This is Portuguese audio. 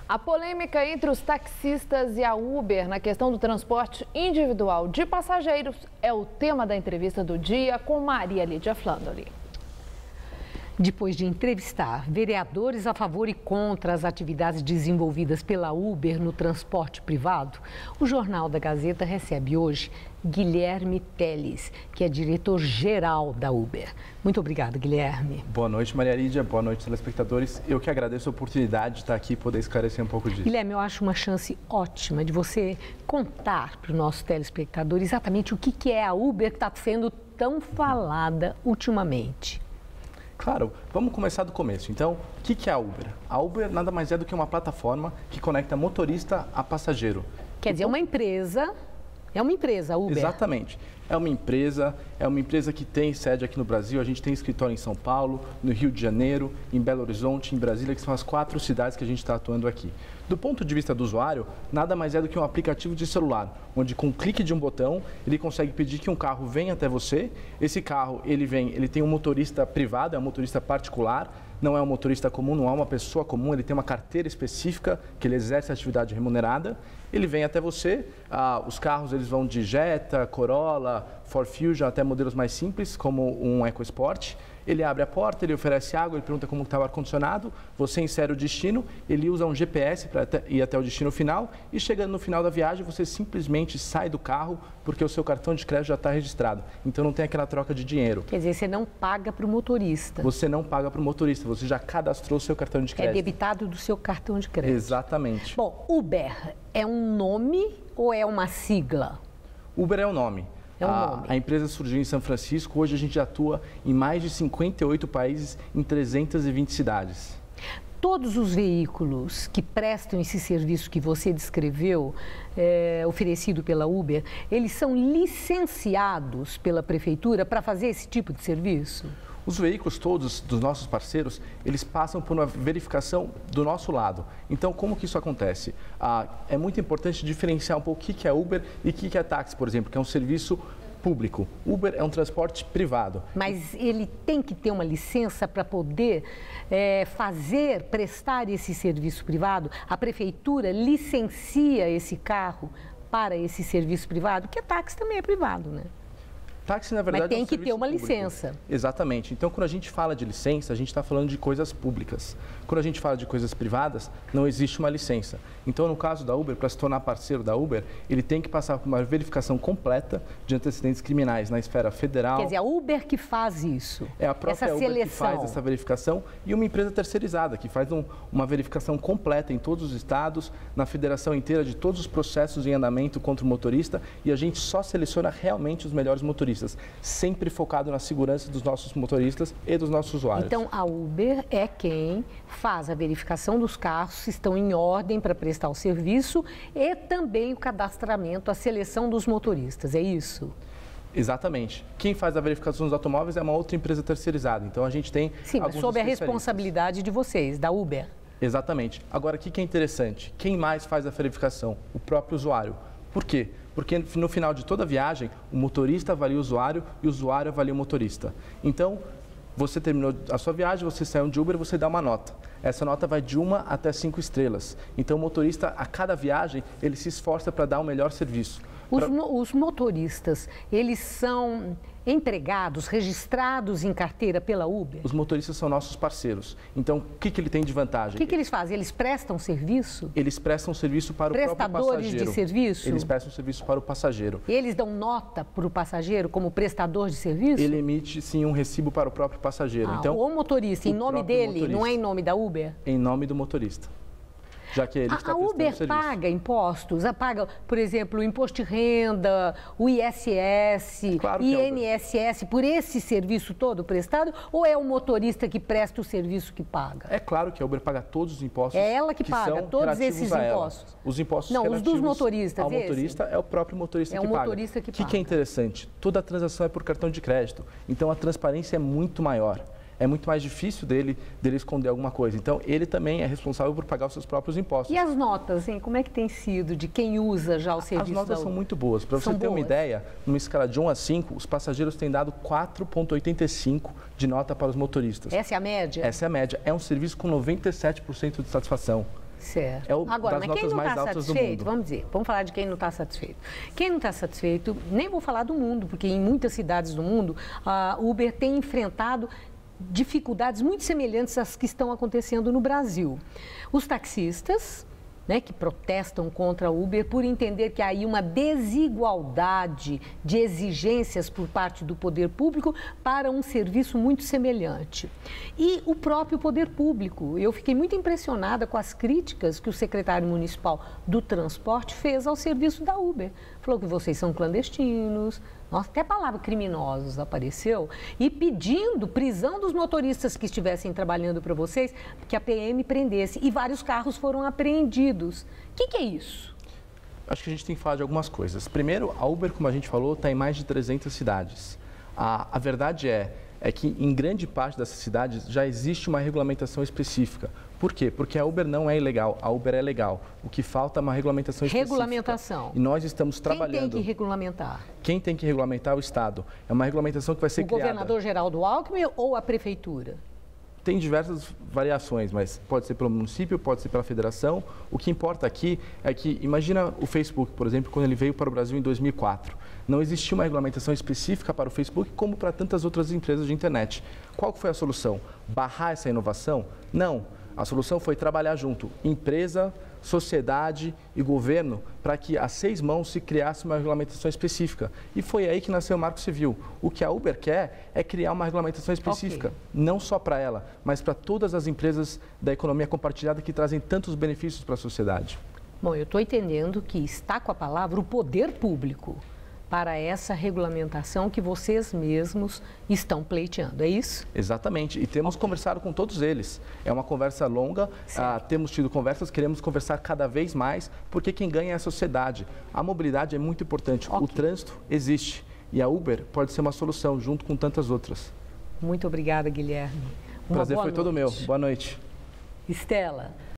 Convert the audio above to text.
A polêmica entre os taxistas e a Uber na questão do transporte individual de passageiros é o tema da entrevista do dia com Maria Lídia Flandoli. Depois de entrevistar vereadores a favor e contra as atividades desenvolvidas pela Uber no transporte privado, o Jornal da Gazeta recebe hoje Guilherme Teles, que é diretor-geral da Uber. Muito obrigada, Guilherme. Boa noite, Maria Lídia. Boa noite, telespectadores. Eu que agradeço a oportunidade de estar aqui e poder esclarecer um pouco disso. Guilherme, eu acho uma chance ótima de você contar para o nosso telespectador exatamente o que é a Uber que está sendo tão falada ultimamente. Claro, vamos começar do começo. Então, o que é a Uber? A Uber nada mais é do que uma plataforma que conecta motorista a passageiro. Quer dizer, é uma empresa, a Uber. Exatamente. É uma empresa que tem sede aqui no Brasil. A gente tem escritório em São Paulo, no Rio de Janeiro, em Belo Horizonte, em Brasília, que são as 4 cidades que a gente está atuando aqui. Do ponto de vista do usuário, nada mais é do que um aplicativo de celular, onde com um clique de um botão, ele consegue pedir que um carro venha até você. Esse carro, ele tem um motorista privado, é um motorista particular, não é um motorista comum, não é uma pessoa comum, ele tem uma carteira específica que ele exerce atividade remunerada. Ele vem até você, os carros eles vão de Jetta, Corolla, Ford Fusion, até modelos mais simples, como um EcoSport. Ele abre a porta, ele oferece água, ele pergunta como está o ar-condicionado, você insere o destino, ele usa um GPS para ir até o destino final e chegando no final da viagem, você simplesmente sai do carro porque o seu cartão de crédito já está registrado. Então não tem aquela troca de dinheiro. Quer dizer, você não paga para o motorista. Você não paga para o motorista, você já cadastrou o seu cartão de crédito. É debitado do seu cartão de crédito. Exatamente. Bom, Uber é um nome ou é uma sigla? Uber é um nome. A empresa surgiu em São Francisco, hoje a gente atua em mais de 58 países, em 320 cidades. Todos os veículos que prestam esse serviço que você descreveu, oferecido pela Uber, eles são licenciados pela prefeitura para fazer esse tipo de serviço? Os veículos todos dos nossos parceiros, eles passam por uma verificação do nosso lado. Então, como que isso acontece? É muito importante diferenciar um pouco o que é Uber e o que é táxi, por exemplo, que é um serviço público. Uber é um transporte privado. Mas ele tem que ter uma licença para poder prestar esse serviço privado? A prefeitura licencia esse carro para esse serviço privado? Porque táxi também é privado, né? Táxi, na verdade, mas tem que ter uma público. licença. Exatamente. Então, quando a gente fala de licença, a gente está falando de coisas públicas. Quando a gente fala de coisas privadas, não existe uma licença. Então, no caso da Uber, para se tornar parceiro da Uber, ele tem que passar por uma verificação completa de antecedentes criminais na esfera federal. Quer dizer, a Uber que faz isso. É a própria Uber que faz essa verificação e uma empresa terceirizada que faz uma verificação completa em todos os estados, na federação inteira de todos os processos em andamento contra o motorista, e a gente só seleciona realmente os melhores motoristas, sempre focado na segurança dos nossos motoristas e dos nossos usuários. Então, a Uber é quem faz a verificação dos carros se estão em ordem para prestar o serviço e também o cadastramento, a seleção dos motoristas, é isso? Exatamente. Quem faz a verificação dos automóveis é uma outra empresa terceirizada. Então, a gente tem Sim, mas sob a responsabilidade de vocês, da Uber. Exatamente. Agora, o que é interessante? Quem mais faz a verificação? O próprio usuário. Por quê? Porque no final de toda a viagem, o motorista avalia o usuário e o usuário avalia o motorista. Então, você terminou a sua viagem, você saiu de Uber, você dá uma nota. Essa nota vai de 1 até 5 estrelas. Então, o motorista, a cada viagem, ele se esforça para dar o melhor serviço. Os motoristas, eles são empregados, registrados em carteira pela Uber? Os motoristas são nossos parceiros. Então, o que ele tem de vantagem? O que eles fazem? Eles prestam serviço? Eles prestam serviço para o próprio passageiro. Prestadores de serviço? Eles prestam serviço para o passageiro. E eles dão nota para o passageiro como prestador de serviço? Ele emite, sim, um recibo para o próprio passageiro. Então, o motorista, em nome dele, não é em nome da Uber? Em nome do motorista. Já que ele está a Uber paga impostos, paga, por exemplo, o imposto de renda, o ISS, claro INSS, por esse serviço todo prestado, ou é o motorista que presta o serviço que paga? É claro que a Uber paga todos os impostos. É ela que paga todos esses impostos? Os impostos não, os dos motoristas. Ao motorista é o próprio motorista que paga. É o motorista que paga. O que é interessante? Toda a transação é por cartão de crédito, então a transparência é muito maior. É muito mais difícil dele esconder alguma coisa. Então, ele também é responsável por pagar os seus próprios impostos. E as notas, hein? Como é que tem sido de quem usa já o serviço? As notas são muito boas. Para você ter uma ideia, numa escala de 1 a 5, os passageiros têm dado 4,85 de nota para os motoristas. Essa é a média? Essa é a média. É um serviço com 97% de satisfação. Certo. É Agora, das mas quem notas não mais está altas do satisfeito, mundo. vamos falar de quem não está satisfeito. Quem não está satisfeito, nem vou falar do mundo, porque em muitas cidades do mundo, a Uber tem enfrentado dificuldades muito semelhantes às que estão acontecendo no Brasil. Os taxistas, né, que protestam contra a Uber por entender que há aí uma desigualdade de exigências por parte do poder público para um serviço muito semelhante. E o próprio poder público. Eu fiquei muito impressionada com as críticas que o secretário municipal do transporte fez ao serviço da Uber. Falou que vocês são clandestinos, nossa, até a palavra criminosos apareceu, e pedindo prisão dos motoristas que estivessem trabalhando para vocês, que a PM prendesse. E vários carros foram apreendidos. O que é isso? Acho que a gente tem que falar de algumas coisas. Primeiro, a Uber, como a gente falou, está em mais de 300 cidades. A verdade é que em grande parte dessas cidades já existe uma regulamentação específica. Por quê? Porque a Uber não é ilegal, a Uber é legal. O que falta é uma regulamentação específica. Regulamentação. E nós estamos trabalhando. Quem tem que regulamentar? Quem tem que regulamentar é o Estado. É uma regulamentação que vai ser criada. O governador Geraldo Alckmin ou a prefeitura? Tem diversas variações, mas pode ser pelo município, pode ser pela federação. O que importa aqui é que, imagina o Facebook, por exemplo, quando ele veio para o Brasil em 2004. Não existia uma regulamentação específica para o Facebook, como para tantas outras empresas de internet. Qual foi a solução? Barrar essa inovação? Não. A solução foi trabalhar junto, empresa, sociedade e governo, para que a 6 mãos se criasse uma regulamentação específica. E foi aí que nasceu o Marco Civil. O que a Uber quer é criar uma regulamentação específica, não só para ela, mas para todas as empresas da economia compartilhada que trazem tantos benefícios para a sociedade. Bom, eu estou entendendo que está com a palavra o poder público para essa regulamentação que vocês mesmos estão pleiteando, é isso? Exatamente, e temos conversado com todos eles. É uma conversa longa, temos tido conversas, queremos conversar cada vez mais, porque quem ganha é a sociedade. A mobilidade é muito importante, o trânsito existe e a Uber pode ser uma solução junto com tantas outras. Muito obrigada, Guilherme. O prazer foi todo meu. Boa noite. Estela.